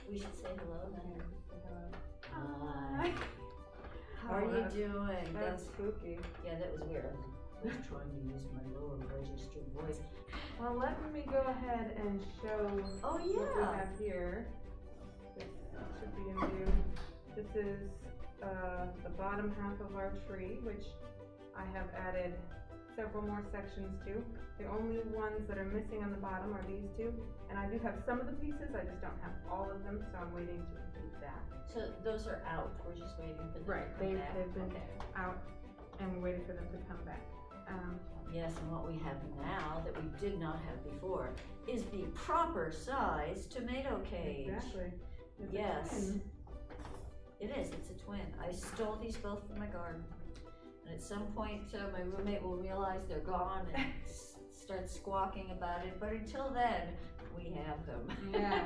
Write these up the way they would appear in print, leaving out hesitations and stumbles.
We should say hello then. Hi. How are you doing? That's spooky. Yeah, that was weird. I was trying to use my lower register voice. Well, let me go ahead and show Oh what we yeah. have here. This should be in view. This is the bottom half of our tree, which I have added several more sections to. The only ones that are missing on the bottom are these two, and I do have some of the pieces, I just don't have all of them, so I'm waiting to complete that. So those are out. We're just waiting for them Right, to come back. they've been Okay. out, and we're waiting for them to come back. Yes, and what we have now that we did not have before is the proper size tomato cage. Exactly. It's a Yes. twin. It is. It's a twin. I stole these both from my garden. And at some point, my roommate will realize they're gone and start squawking about it. But until then, we have them. Yeah.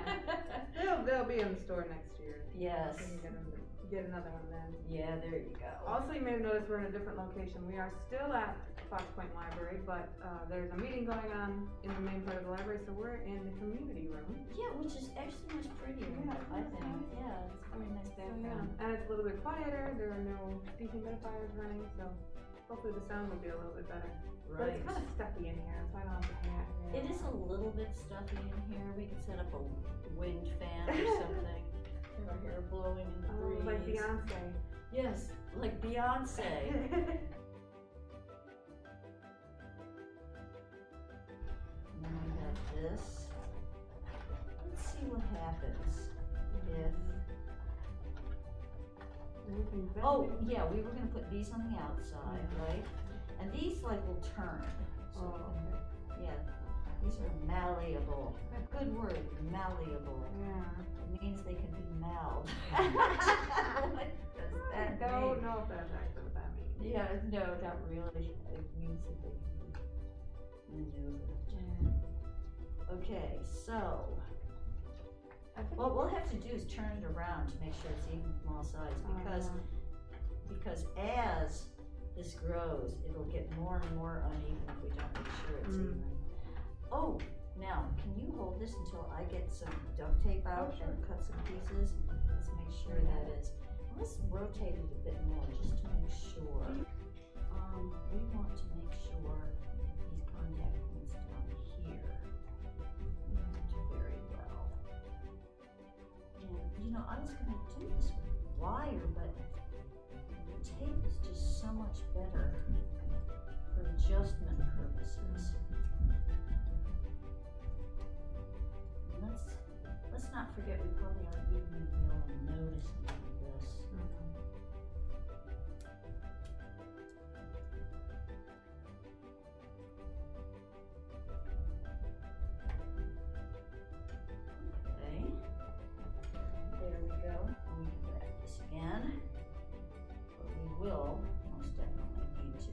They'll be in the store next year. Yes. You can get another one then. Yeah, there you go. Also, you may have noticed we're in a different location. We are still at Fox Point Library, but there's a meeting going on in the main part of the library, so we're in the community room. Yeah, which is actually much prettier, Yeah, I that's think. nice. Yeah, it's a very nice So, yeah. background. And it's a little bit quieter. There are no dehumidifiers running, so hopefully the sound will be a little bit better. But Right. it's kind of stuffy in here, so I don't have to hang out here. It is a little bit stuffy in here. We could set up a wind fan or something. Have our hair blowing in the breeze. Like Beyonce. Yes, like Beyonce. And then we have this. Let's see what happens if. Oh, yeah, we were gonna put these on the outside, right? And these like will turn. So we can, yeah, these are malleable. Good word, malleable. Yeah. It means they can be mailed. What does that I don't mean? know if that's actually what that means. Yeah, no, not really. It means that they can be maneuvered. Yeah. Okay, so what we'll have to do is turn it around to make sure it's even from all sides, because as this grows, it'll get more and more uneven if we don't make sure it's even. Oh, now, can you hold this until I get some duct tape out and cut some pieces? Let's make sure that is. Let's rotate it a bit more just to make sure. We want to make sure these contact points down here do very well. And you know, I was going to do this with wire, but tape is just so much better for adjustment purposes. Let's not forget we probably aren't even going to be able to notice any of this. Okay, there we go. And we can practice again, but we will most definitely need to.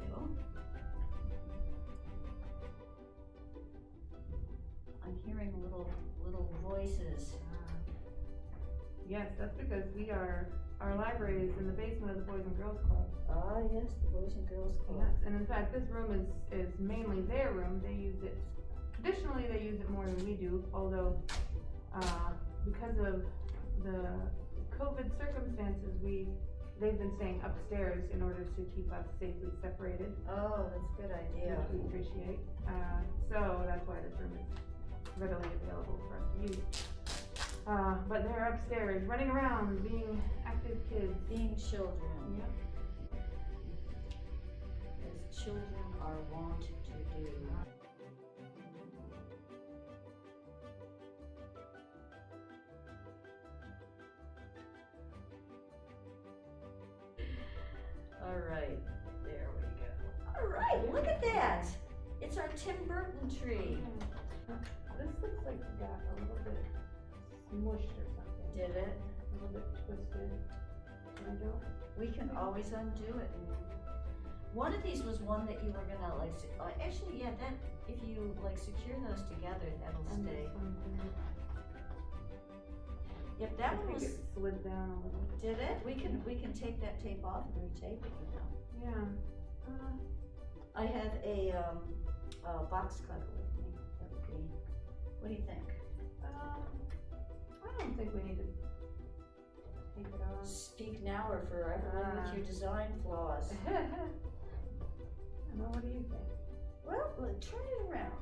I'm hearing little voices. Yes, that's because our library is in the basement of the Boys and Girls Club. Ah, yes, the Boys and Girls Club. Yes, and in fact, this room is mainly their room. They use it, traditionally they use it more than we do, although because of the COVID circumstances, they've been staying upstairs in order to keep us safely separated. Oh, that's a good idea. Which we appreciate. So that's why this room is readily available for us to use. But they're upstairs, running around, being active kids. Being children. Yep. As children are wont to do. All right, there we go. All right, look at that. It's our Tim Burton tree. This looks like it got a little bit smushed or something. Did it? A little bit twisted. We can always undo it. One of these was one that you were gonna like, actually, yeah, that, if you like secure those together, that'll stay. Yep, that one was. It slid down a little. Did it? We can take that tape off and retape it, you know. Yeah. I have a box cutter with me. That would be. What do you think? I don't think we need to Speak now or forever live with your design flaws. I don't know, what do you think? Well, turn it around.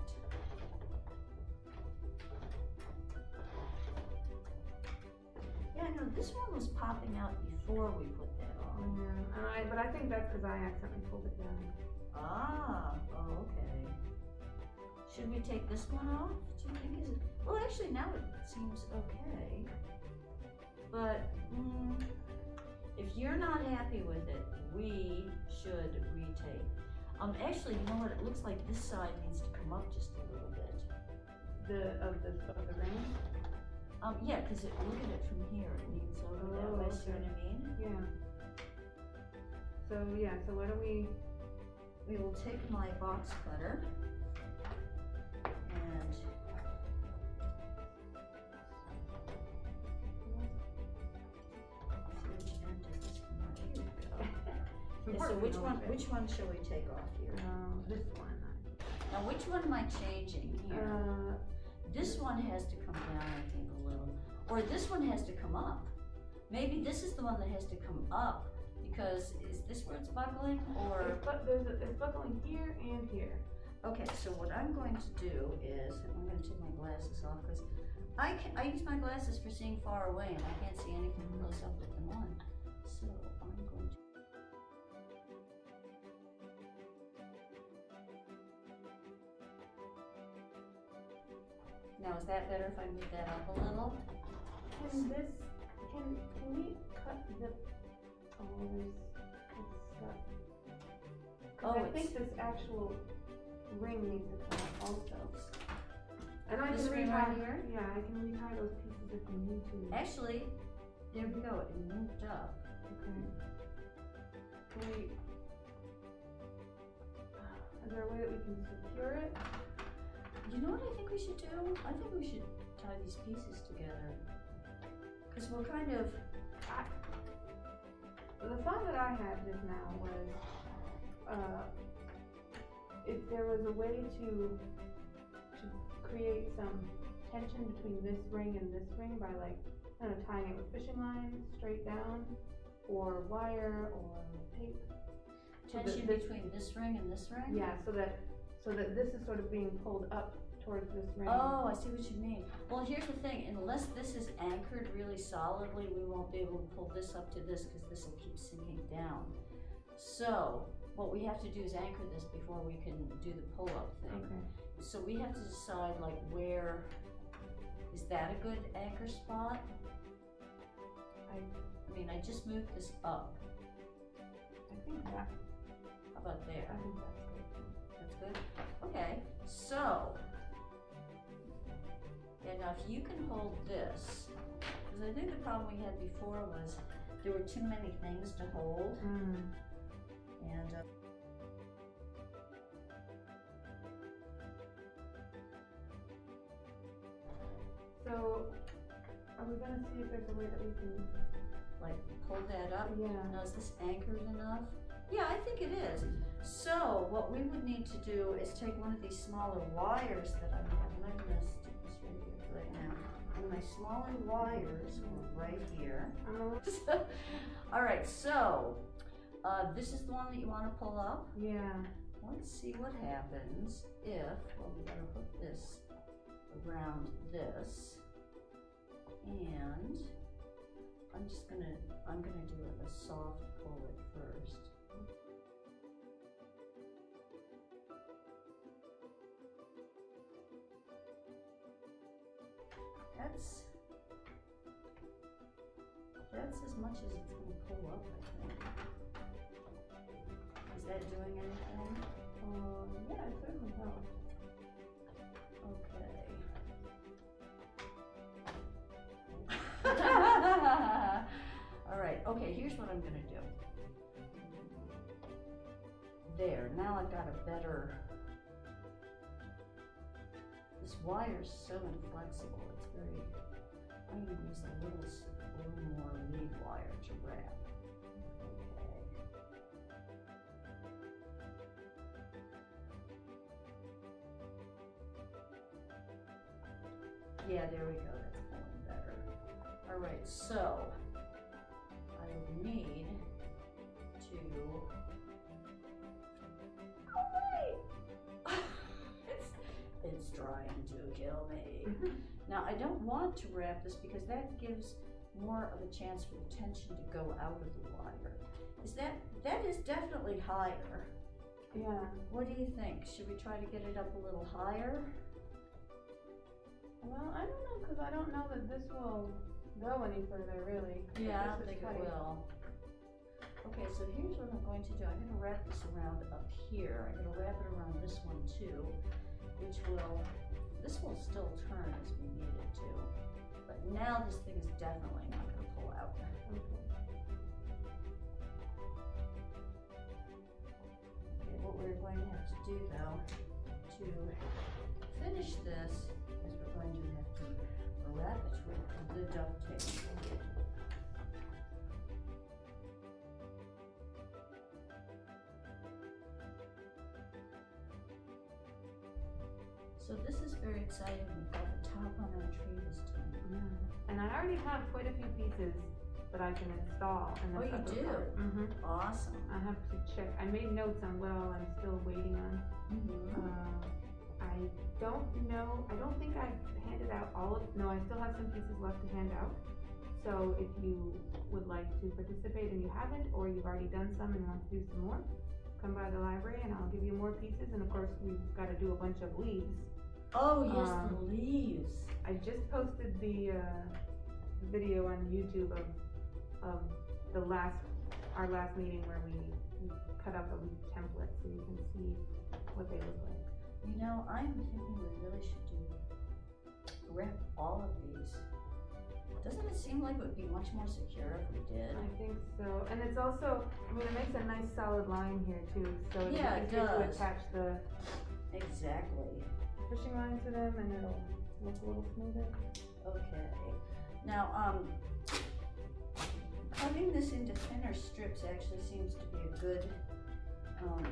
Yeah, no, this one was popping out before we put that on. Yeah, but I think that's because I accidentally pulled it down. Ah, oh, okay. Should we take this one off? Do you think is it? Well, actually, now it seems okay. But if you're not happy with it, we should retake. Actually, you know what? It looks like this side needs to come up just a little bit. Of the ring? Yeah, because look at it from here. It leans over that way. See what I mean? Yeah. So what do we? We will take my box cutter and see which end does this come out. Here we go. Okay, so which one shall we take off here? This one. Now which one am I changing here? This one has to come down, I think, a little. Or this one has to come up. Maybe this is the one that has to come up, because is this where it's buckling, or? It's buckling here and here. Okay, so what I'm going to do is, I'm going to take my glasses off, because I use my glasses for seeing far away, and I can't see anything close up with them on. So I'm going to. Now, is that better if I move that up a little? Can we cut the, it's stuck. I think this actual ring needs to come up also. And I This can ring retie, right here? yeah, I can retie those pieces if we need to. Actually, there we go, it moved up. Okay. Can we, is there a way that we can secure it? You know what I think we should do? I think we should tie these pieces together. Because we're kind of... The thought that I had just now was, if there was a way to create some tension between this ring and this ring by like, kind of tying it with fishing line straight down, or wire, or tape. Tension between this ring and this ring? Yeah, so that this is sort of being pulled up towards this ring. Oh, I see what you mean. Well, here's the thing, unless this is anchored really solidly, we won't be able to pull this up to this, because this will keep sinking down. So, what we have to do is anchor this before we can do the pull-up thing. Okay. So we have to decide, like, where, is that a good anchor spot? I mean, I just moved this up. I think that. How about there? I think that's good. That's good? Okay, so, yeah, now if you can hold this, because I think the problem we had before was there were too many things to hold, and so, are we gonna see if there's a way that we can, like, pull that up? yeah. Now, is this anchored enough? Yeah, I think it is. So, what we would need to do is take one of these smaller wires that I have, and I'm gonna stick this right here right now. And my smaller wires are right here. All right, so, this is the one that you want to pull up. Yeah. Let's see what happens if, well, we gotta hook this around this, and I'm gonna do a soft pull at first. That's as much as it's gonna pull up, I think. Is that doing anything? Yeah, it certainly helps. Okay. All right, okay, here's what I'm gonna do. There, now I've got a better, this wire's so inflexible, it's very, I'm gonna use a little more lead wire to wrap. Okay. Yeah, there we go, that's pulling better. All right, so, I will need to, oh wait, it's trying to kill me. Now I don't want to wrap this because that gives more of a chance for the tension to go out of the wire. That is definitely higher. Yeah. What do you think? Should we try to get it up a little higher? Well, I don't know, because I don't know that this will go any further, really. Yeah, I don't This is think it tight. will. Okay, so here's what I'm going to do. I'm going to wrap this around up here. I'm going to wrap it around this one too, this will still turn as we need it to. But now this thing is definitely not going to pull out. Okay, what we're going to have to do though, to finish this, is we're going to have to wrap it with the duct tape. So this is very exciting. We've got the top on our tree this time. Yeah. And I already have quite a few pieces that I can install in this Oh, you upper do? part. Awesome. I have to check. I made notes on what all I'm still waiting on. I don't know. I don't think I've handed out all of. No, I still have some pieces left to hand out. So if you would like to participate and you haven't, or you've already done some and want to do some more, come by the library and I'll give you more pieces. And of course, we've got to do a bunch of leaves. Oh yes, the leaves. I just posted the video on YouTube of our last meeting where we cut up a leaf template so you can see what they look like. You know, I'm thinking we really should wrap all of these. Doesn't it seem like it would be much more secure if we did? I think so, and it's also, I mean, it makes a nice solid line here too, so it's Yeah, it easier to does. attach the Exactly. fishing line to them, and it'll look a little smoother. Okay. Now, cutting this into thinner strips actually seems to be a good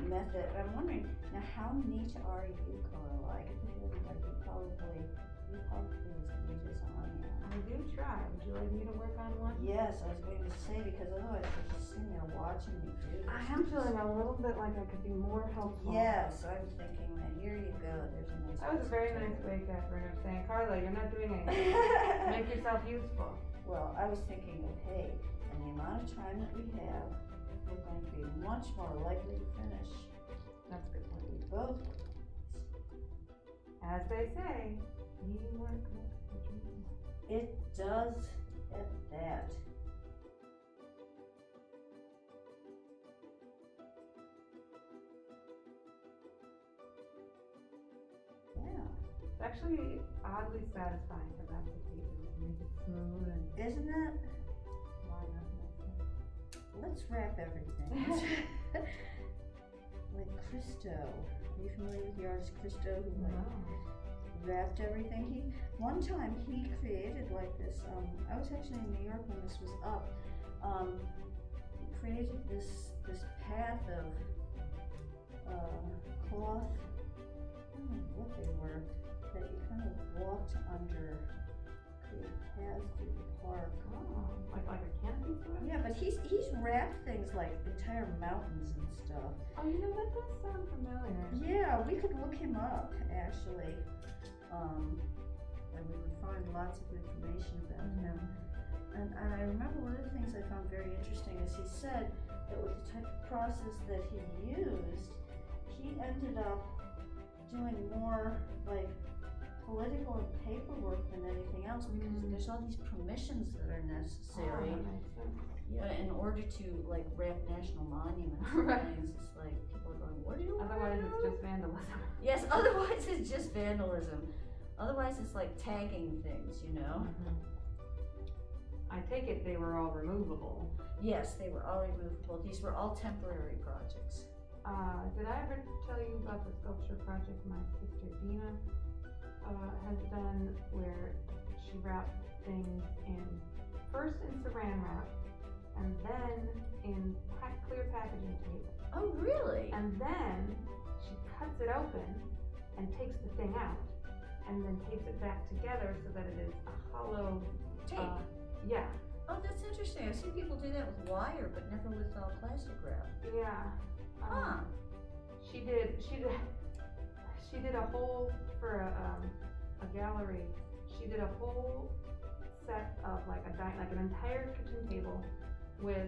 method. I'm wondering, now how neat are you, Carla? I get the feeling like you probably as neat as I am. I do try. Would you like me to work on one? Yes, I was going to say, because otherwise you're just sitting there watching me do this. I am feeling a little bit like I could be more helpful. Yes, I'm thinking that here you go. There's a nice. That was a very nice way, Catherine, of saying, Carla, you're not doing anything. Make yourself useful. Well, I was thinking of, hey, in the amount of time that we have, we're going to be much more likely to finish. That's good. When we both. As they say, teamwork makes the dream. It does at that. Yeah. It's actually oddly satisfying to wrap the paper and make it smooth and Isn't it? line up nicely. Let's wrap everything. Like Christo. Are you familiar with the artist Christo who wrapped everything? One time he created like this, I was actually in New York when this was up. He created this path of cloth, I don't know what they were, that you kind of walked under, created paths through the park. Oh, like a canopy sort of? Yeah, but he's wrapped things like entire mountains and stuff. Oh, you know, that does sound familiar. Yeah, we could look him up actually, and we would find lots of information about him. And I remember one of the things I found very interesting is he said that with the type of process that he used, he ended up doing more like political and paperwork than anything else because there's all these permissions that are necessary. Oh, that makes sense. Yeah, in order to like wrap national monuments and Right. things, it's like people are going, what do you Otherwise, wanna it's do?" just vandalism. Yes, otherwise it's just vandalism. Otherwise it's like tagging things, you know? I take it they were all removable. Yes, they were all removable. These were all temporary projects. Did I ever tell you about the sculpture project my sister Dina has done, where she wrapped things first in saran wrap, and then in clear packaging tape, Oh, really? and then she cuts it open and takes the thing out, and then tapes it back together so that it is a hollow Tape. yeah, Oh, that's interesting. I've seen people do that with wire, but never with plastic wrap. Yeah. Huh. She did a whole, for a gallery, she did a whole set of like an entire kitchen table with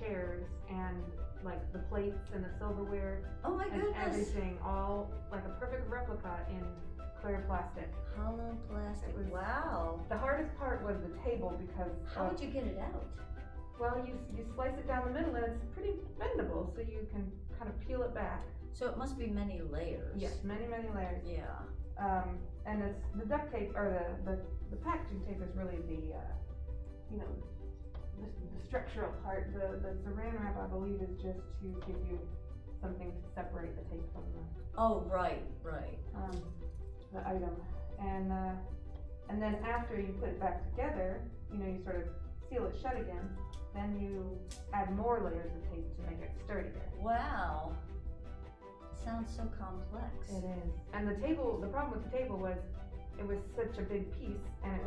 chairs and like the plates and the silverware Oh my and goodness. everything, all like a perfect replica in clear plastic. Hollow plastic. It was- Wow. The hardest part was the table because How would you get it out? well, you slice it down the middle and it's pretty bendable, so you can kind of peel it back. So it must be many layers. Yes, many layers. Yeah. And it's the duct tape, or the packaging tape is really the structural part. The saran wrap, I believe, is just to give you something to separate the tape from Oh, right. the item. And then after you put it back together, you sort of seal it shut again. Then you add more layers of tape to make it sturdier. Wow. Sounds so complex. It is. And the problem with the table was it was such a big piece and it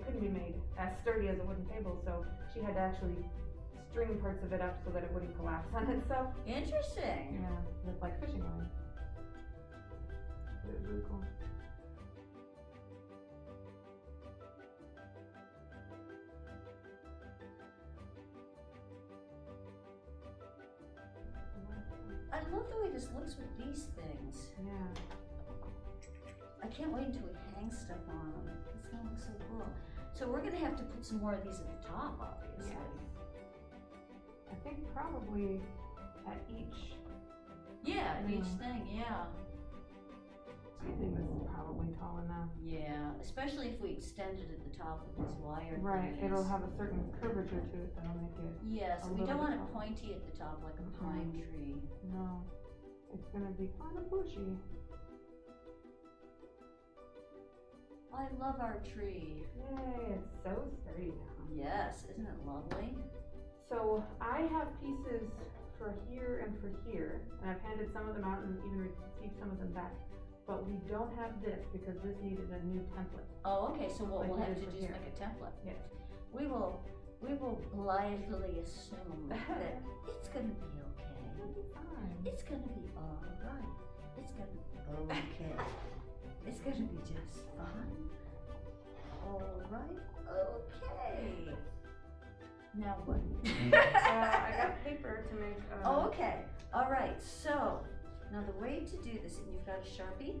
couldn't be made as sturdy as a wooden table, so she had to actually string parts of it up so that it wouldn't collapse on itself. Interesting. Yeah, looked like fishing line. It was really cool. I love the way this looks with these things. Yeah. I can't wait until we hang stuff on them. It's gonna look so cool. So we're gonna have to put some more of these at the top, obviously. I think probably at each. Yeah, at each thing, yeah. I think this is probably tall enough. Yeah, especially if we extend it at the top with these wire Right, thingies. it'll have a certain curvature to it that'll make it. Yes, a we little don't want bit it tall. pointy at the top like a pine tree. No, it's gonna be kind of bushy. I love our tree. Yay, it's so sturdy now. Yes, isn't it lovely? So I have pieces for here and for here, and I've handed some of them out and even received some of them back. But we don't have this because this needed a new template. Oh, okay, so what Like we'll you have did to for do is here. make a template. Yes. We will blithely assume that it's gonna be okay. It'll be fine. It's gonna be all right. It's gonna be okay. It's gonna be just fine. All right. Okay. Now what? I got paper to make. Oh, okay. All right. So now the way to do this, and you've got a Sharpie.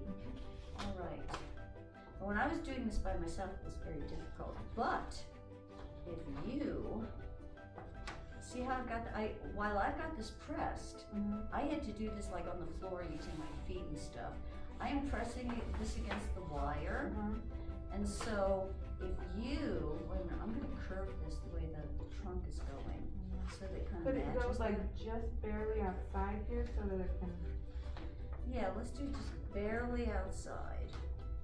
All right. When I was doing this by myself, it was very difficult. But if you see how I've got while I've got this pressed, I had to do this like on the floor using my feet and stuff. I am pressing this against the wire, and so if you wait a minute, I'm going to curve this the way the trunk is going, so that it kind Could of it matches. go like just barely outside here so that it can? Yeah, let's do just barely outside,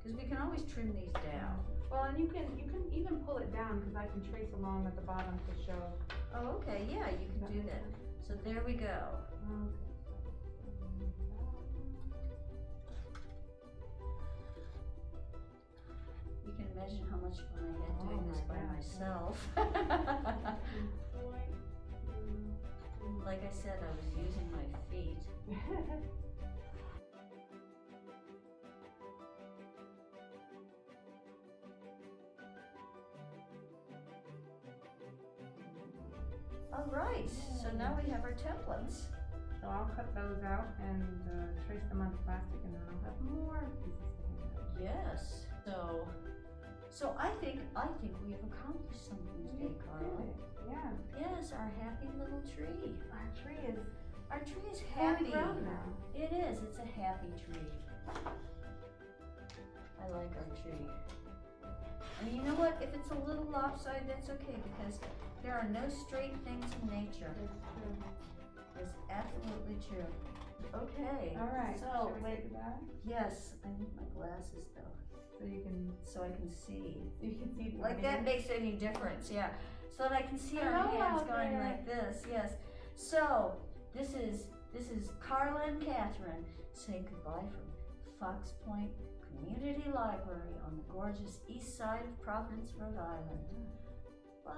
because we can always trim these down. Well, and you can even pull it down because I can trace along at the bottom to show. Oh, okay, yeah, you can do that. So there we go. You can imagine how much fun I had doing this by myself. Like I said, I was using my feet. All right, so now we have our templates. So I'll cut those out and trace them onto plastic, and then I'll have more pieces to hang out. Yes. So I think we have accomplished something today, Carla. Yeah. Yes, our happy little tree. Our tree is happy. grown now. It is. It's a happy tree. I like our tree. And you know what? If it's a little lopsided, that's okay, because there are no straight things in nature. It's true. It's absolutely true. Okay. All right. So Shall we wait. say goodbye? Yes, I need my glasses though, So so I can see. you can see. Like that makes any difference, yeah. So that I can see our Hello hands out going there. like this, yes. So this is Carla and Cathren saying goodbye from Fox Point Community Library on the gorgeous east side of Providence, Rhode Island. Bye.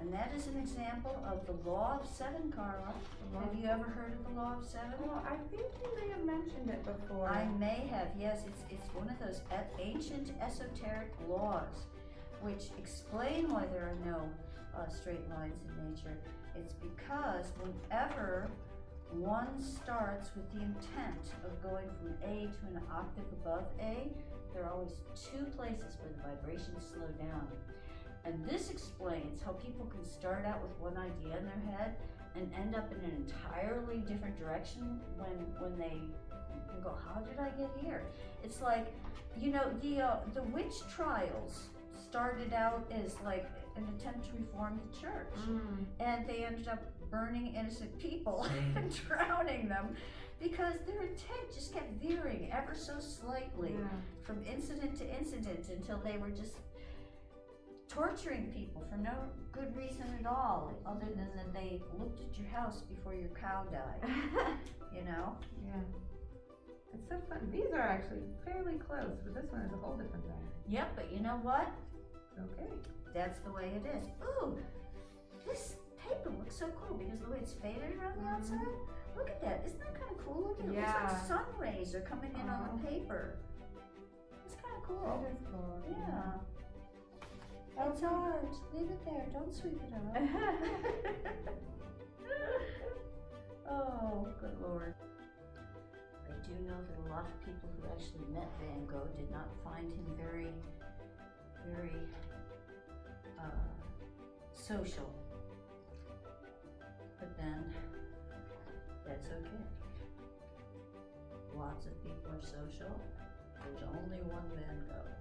And that is an example of the law of 7, Carla. Have you ever heard of the law of 7? Well, I think you may have mentioned it before. I may have, yes. It's one of those ancient esoteric laws which explain why there are no straight lines in nature. It's because whenever one starts with the intent of going from A to an octave above A, there are always 2 places where the vibrations slow down. And this explains how people can start out with one idea in their head and end up in an entirely different direction when they go, how did I get here? It's like, you know, the witch trials started out as like an attempt to reform the church. And they ended up burning innocent people and drowning them because their intent just kept veering ever so slightly from incident to incident until they were just torturing people for no good reason at all, other than that they looked at your house before your cow died. You know? Yeah. It's so fun. These are actually fairly close, but this one is a whole different thing. Yep, but you know what? Okay. That's the way it is. Ooh, this paper looks so cool because the way it's faded around the outside. Look at that. Isn't that kind of cool looking? It looks like sun rays are coming in on the paper. It's kind of cool. That is cool. Yeah. It's art. Leave it there. Don't sweep it up. Oh, good Lord. I do know that a lot of people who actually met Van Gogh did not find him very, very social. But then, that's okay. Lots of people are social. There's only one Van Gogh.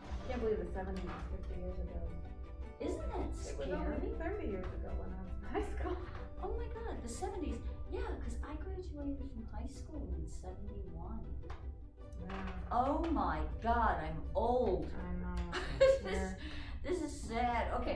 I can't believe the 70s was 50 years ago. Isn't that It was scary? only 30 years ago when I was in high school. Oh my God, the 70s. Yeah, because I graduated from high school in 71. Yeah. Oh my God, I'm old. I know. This is sad. Okay.